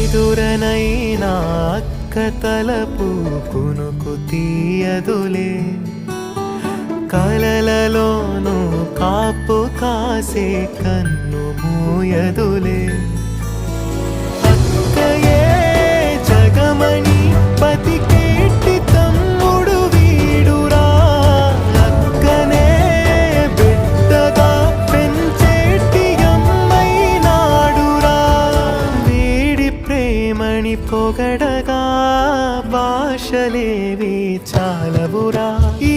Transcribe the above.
నిదురనైనా అక్క తలపు కునుకు తీయదులే, కలలలోనూ కాపు కాసే కన్ను మూయదులే. అక్కయే జగమణి బతికేటి తమ్ముడు వీడురా, అక్కనే బిడ్డగా పెంచేటి అమ్మైనాడురా. వీడి ప్రేమని పొగడగా భాషలేవి చాలవురా. ఈ